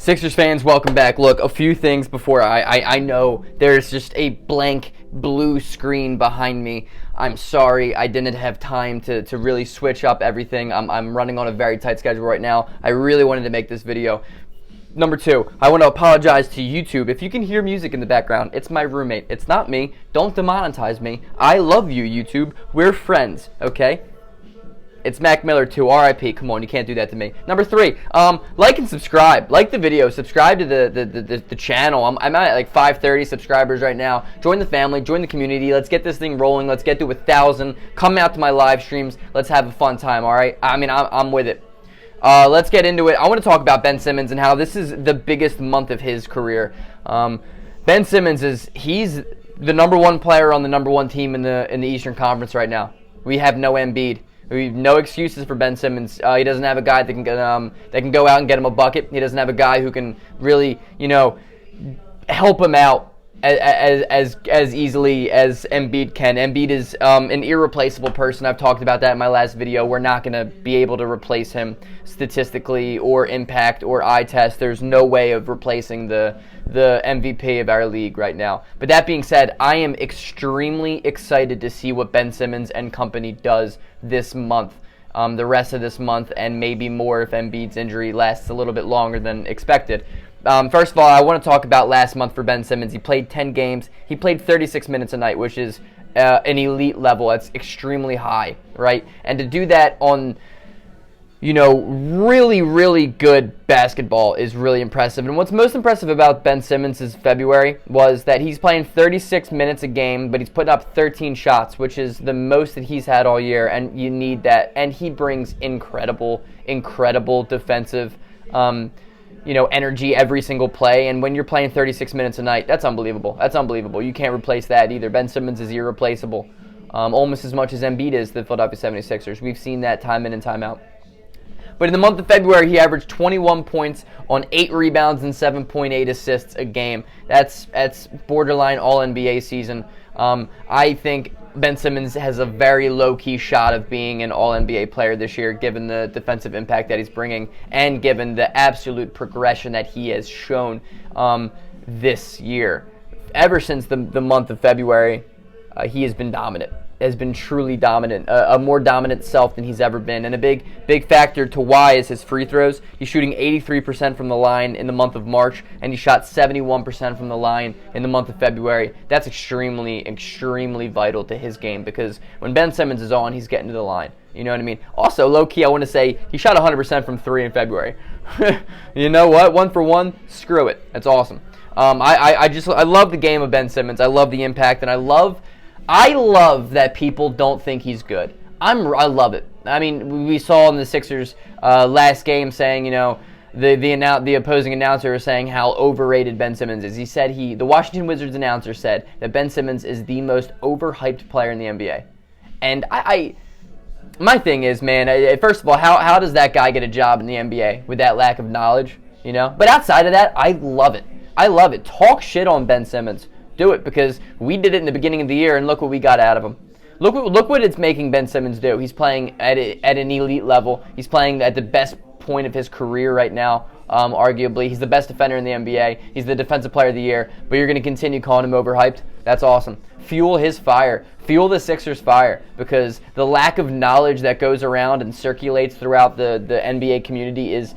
Sixers fans, welcome back. Look, a few things before I know there's just a blank blue screen behind me. I'm sorry, I didn't have time to really switch up everything. I'm running on a very tight schedule right now. I really wanted to make this video. Number two, I want to apologize to YouTube. If you can hear music in the background, it's my roommate. It's not me. Don't demonetize me. I love you, YouTube. We're friends, okay? It's Mac Miller too. RIP. Come on, you can't do that to me. Number three, like and subscribe. Like the video. Subscribe to the channel. I'm at like 530 subscribers right now. Join the family. Join the community. Let's get this thing rolling. Let's get to 1,000. Come out to my live streams. Let's have a fun time. All right. I mean, I'm with it. Let's get into it. I want to talk about Ben Simmons and how this is the biggest month of his career. Ben Simmons he's the number one player on the number one team in the Eastern Conference right now. We have no Embiid. We have no excuses for Ben Simmons. He doesn't have a guy that can go out and get him a bucket. He doesn't have a guy who can really, help him out as easily as Embiid can. Embiid is an irreplaceable person. I've talked about that in my last video. We're not going to be able to replace him statistically or impact or eye test. There's no way of replacing the MVP of our league right now. But that being said, I am extremely excited to see what Ben Simmons and company does this month, the rest of this month, and maybe more if Embiid's injury lasts a little bit longer than expected. First of all, I want to talk about last month for Ben Simmons. He played 10 games. He played 36 minutes a night, which is an elite level. That's extremely high, right? And to do that on, really, really good basketball is really impressive. And what's most impressive about Ben Simmons' February was that he's playing 36 minutes a game, but he's putting up 13 shots, which is the most that he's had all year, and you need that. And he brings incredible defensive energy every single play. And when you're playing 36 minutes a night, that's unbelievable. You can't replace that either. Ben Simmons is irreplaceable, almost as much as Embiid is the Philadelphia 76ers. We've seen that time in and time out. But in the month of February, he averaged 21 points on 8 rebounds and 7.8 assists a game. That's borderline All-NBA season. I think Ben Simmons has a very low-key shot of being an All-NBA player this year, given the defensive impact that he's bringing and given the absolute progression that he has shown this year. Ever since the month of February, he has been dominant. Has been truly dominant, a more dominant self than he's ever been. And a big factor to why is his free throws. He's shooting 83% from the line in the month of March, and he shot 71% from the line in the month of February. That's extremely vital to his game, because when Ben Simmons is on, he's getting to the line. You know what I mean? Also, low-key, I want to say he shot 100% from 3 in February. You know what? 1 for 1, screw it. That's awesome. I love the game of Ben Simmons. I love the impact, and I love that people don't think he's good. I love it. I mean, we saw in the Sixers last game saying, the opposing announcer was saying how overrated Ben Simmons is. He said the Washington Wizards announcer said that Ben Simmons is the most overhyped player in the NBA. And my thing is, man, first of all, how does that guy get a job in the NBA with that lack of knowledge, But outside of that, I love it. Talk shit on Ben Simmons. Do it, because we did it in the beginning of the year, and look what we got out of him. Look what it's making Ben Simmons do. He's playing at an elite level. He's playing at the best point of his career right now, arguably. He's the best defender in the NBA. He's the defensive player of the year, but you're going to continue calling him overhyped? That's awesome. Fuel his fire. Fuel the Sixers' fire, because the lack of knowledge that goes around and circulates throughout the NBA community is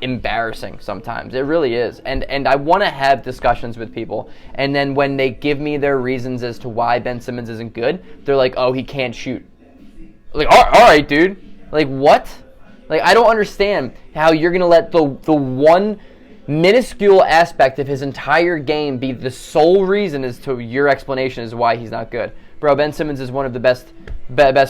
embarrassing sometimes. It really is. And I want to have discussions with people, and then when they give me their reasons as to why Ben Simmons isn't good, they're like, oh, he can't shoot. Like, all right, dude. Like, what? Like, I don't understand how you're going to let the one minuscule aspect of his entire game be the sole reason as to your explanation as why he's not good. Bro, Ben Simmons is one of the best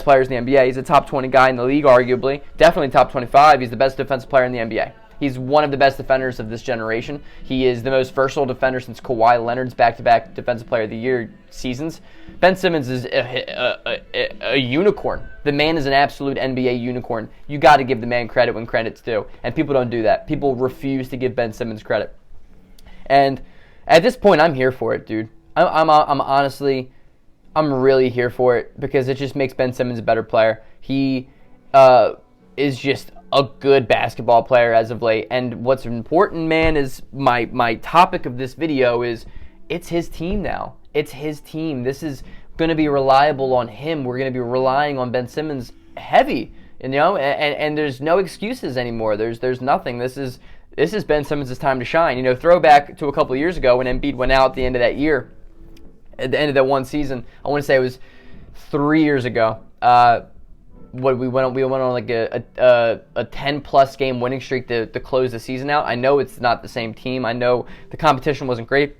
players in the NBA. He's a top 20 guy in the league, arguably. Definitely top 25. He's the best defensive player in the NBA. He's one of the best defenders of this generation. He is the most versatile defender since Kawhi Leonard's back-to-back Defensive Player of the Year seasons. Ben Simmons is a unicorn. The man is an absolute NBA unicorn. You got to give the man credit when credit's due, and people don't do that. People refuse to give Ben Simmons credit. And at this point, I'm here for it, dude. I'm honestly, I'm really here for it, because it just makes Ben Simmons a better player. He is just a good basketball player as of late. And what's important, man, is my topic of this video is it's his team now. It's his team. This is going to be reliable on him. We're going to be relying on Ben Simmons heavy, and there's no excuses anymore. There's nothing. This is Ben Simmons' time to shine. Throwback to a couple of years ago when Embiid went out at the end of that year, at the end of that one season. I want to say it was 3 years ago. We went on like a 10+ game winning streak to close the season out. I know it's not the same team. I know the competition wasn't great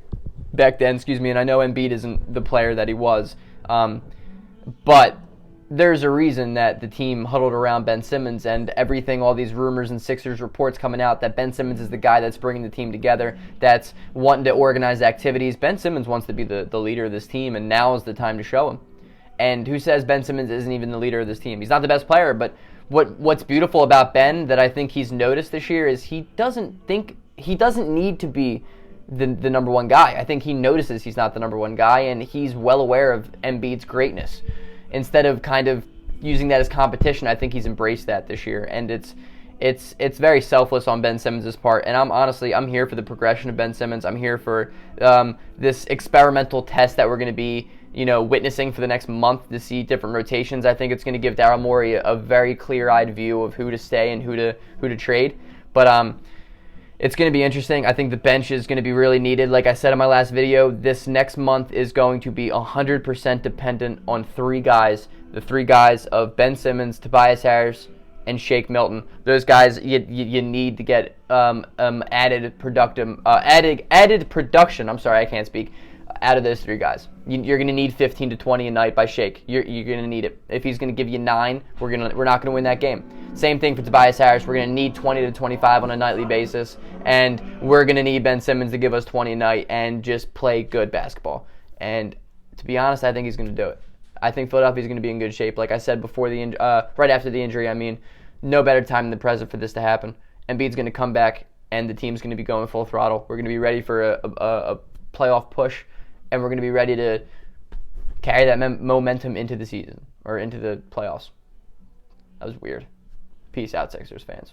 back then, and I know Embiid isn't the player that he was. But there's a reason that the team huddled around Ben Simmons, and everything, all these rumors and Sixers reports coming out that Ben Simmons is the guy that's bringing the team together, that's wanting to organize activities. Ben Simmons wants to be the leader of this team, and now is the time to show him. And who says Ben Simmons isn't even the leader of this team? He's not the best player, but what's beautiful about Ben that I think he's noticed this year is he doesn't need to be the number one guy. I think he notices he's not the number one guy, and he's well aware of Embiid's greatness. Instead of kind of using that as competition, I think he's embraced that this year, and it's very selfless on Ben Simmons' part. And I'm here for the progression of Ben Simmons. I'm here for this experimental test that we're going to be witnessing for the next month to see different rotations. I think it's going to give Daryl Morey a very clear-eyed view of who to stay and who to trade. But it's going to be interesting. I think the bench is going to be really needed. Like I said in my last video, this next month is going to be 100% dependent on three guys. The three guys of Ben Simmons, Tobias Harris, and Shake Milton. Those guys you need to get added production. I'm sorry, I can't speak. Out of those three guys, you're going to need 15 to 20 a night by Shake. You're going to need it. If he's going to give you 9, we're not going to win that game. Same thing for Tobias Harris. We're going to need 20 to 25 on a nightly basis, and we're going to need Ben Simmons to give us 20 a night and just play good basketball. And to be honest, I think he's going to do it. I think Philadelphia's going to be in good shape. Like I said before, right after the injury, no better time than the present for this to happen. Embiid's going to come back, and the team's going to be going full throttle. We're going to be ready for a playoff push, and we're going to be ready to carry that momentum into the season or into the playoffs. That was weird. Peace out, Sixers fans.